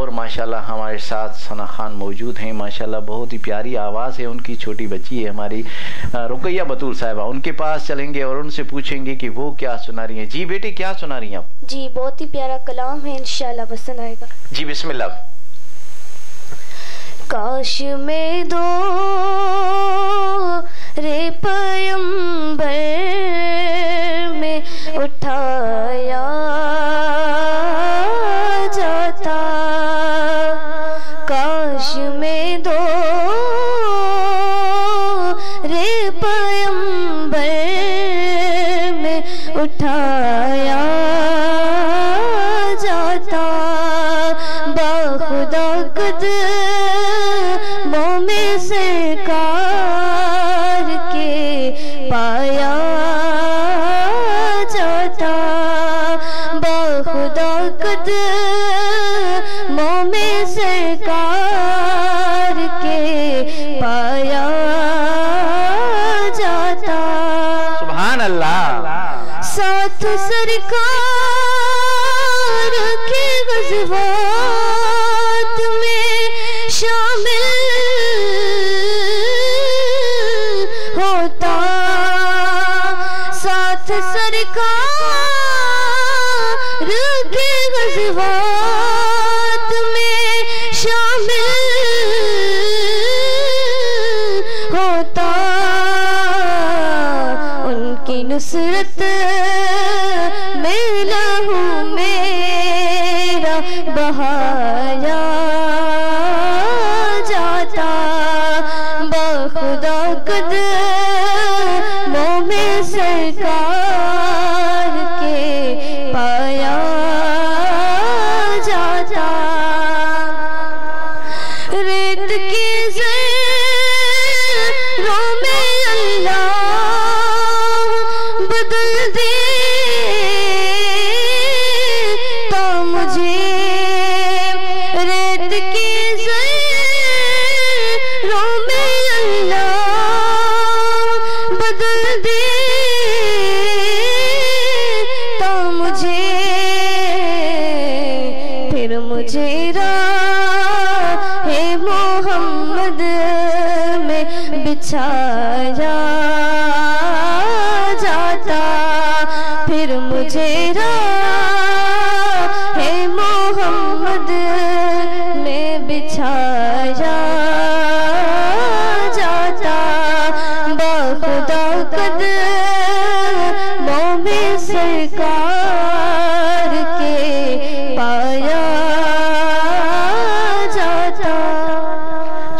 اور ماشاءاللہ ہمارے ساتھ ثنا خان موجود ہیں. ماشاءاللہ بہت ہی پیاری آواز ہے ان کی. چھوٹی بچی ہے ہماری رقیہ بطول صاحبہ. ان کے پاس چلیں گے اور ان سے پوچھیں گے کہ وہ کیا سنا رہی ہیں. جی بیٹی کیا سنا رہی ہیں آپ؟ جی بہت ہی پیارا کلام ہے، انشاءاللہ پسند آئے گا. جی بسم اللہ. کاش میں دو رے پیمبر میں اٹھایا جاتا، کاش میں دو رے پیمبر میں اٹھایا جاتا، باخدا قدموں میں سرکار کے پایا جاتا، باخدا قدموں میں سرکار کے پایا جاتا. سبحان اللہ. ساتھ سرکار کے غزوات میں شامل ہوتا، ساتھ سرکار کے غزوات میں شامل ہوتا، ان کی نصرت میں لہو میرا بہایا جاتا، باخدا قدموں میں سرکار کے پایا جاتا. ریت کی زروں میں اللہ بدل دیتا مجھے، ریت کی زروں میں اللہ بدل دیتا مجھے، پھر مجھے راہ محمد میں بچھایا جاتا، پھر مجھے راہ محمد میں بچھایا جاتا، باخدا قدموں میں سرکار کے پایا جاتا.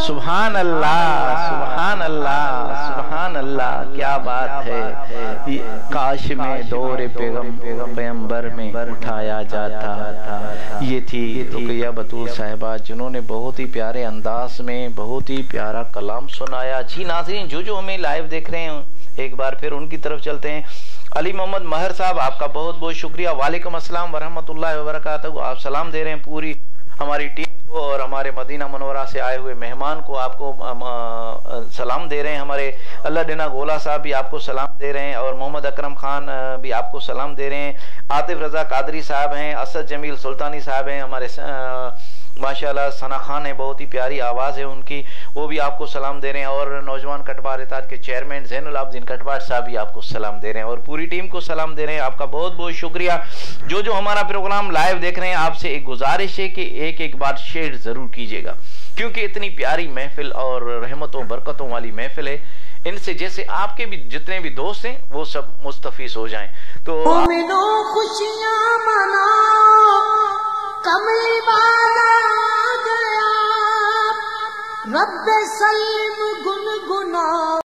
سبحان اللہ سبحان اللہ سبحان اللہ. کیا بات ہے. کاش میں دور پیغمبر میں اٹھایا جاتا. یہ تھی رقیہ بطول صاحبہ جنہوں نے بہت ہی پیارے انداز میں بہت ہی پیارا کلام سنایا. جی ناظرین جو ہمیں لائیو دیکھ رہے ہیں ایک بار پھر ان کی طرف چلتے ہیں. علی محمد مہر صاحب آپ کا بہت بہت شکریہ. وعلیکم السلام ورحمۃ اللہ وبرکاتہ. آپ سلام دے رہے ہیں پوری ہماری ٹیم کو اور ہمارے مدینہ منورہ سے آئے ہوئے مہمان کو. آپ کو سلام دے رہے ہیں. ہمارے اللہ ڈنا گولا صاحب بھی آپ کو سلام دے رہے ہیں اور محمد اکرم خان بھی آپ کو سلام دے رہے ہیں. عاطف رضا قادری صاحب ہیں. اسد جمیل سلطانی صاحب ہیں. ہمارے ماشاءاللہ ثنا خان ہے، بہت ہی پیاری آواز ہے ان کی، وہ بھی آپ کو سلام دے رہے ہیں. اور نوجوان کٹوار اتحاد کے چیئرمین زین العابدین کٹوار صاحب بھی آپ کو سلام دے رہے ہیں اور پوری ٹیم کو سلام دے رہے ہیں. آپ کا بہت بہت شکریہ. جو ہمارا پروگرام لائیو دیکھ رہے ہیں آپ سے ایک گزارش ہے کہ ایک بار شیئر ضرور کیجیے گا، کیونکہ اتنی پیاری محفل اور رحمتوں برکتوں والی محفل ہے. ان سے جیسے آپ کے بھی جتنے بھی دوست ہیں وہ سب مستفیض ہو جائیں. تو خوشیاں مناؤ، کملی والا آ گیا، رب سلم گنگنا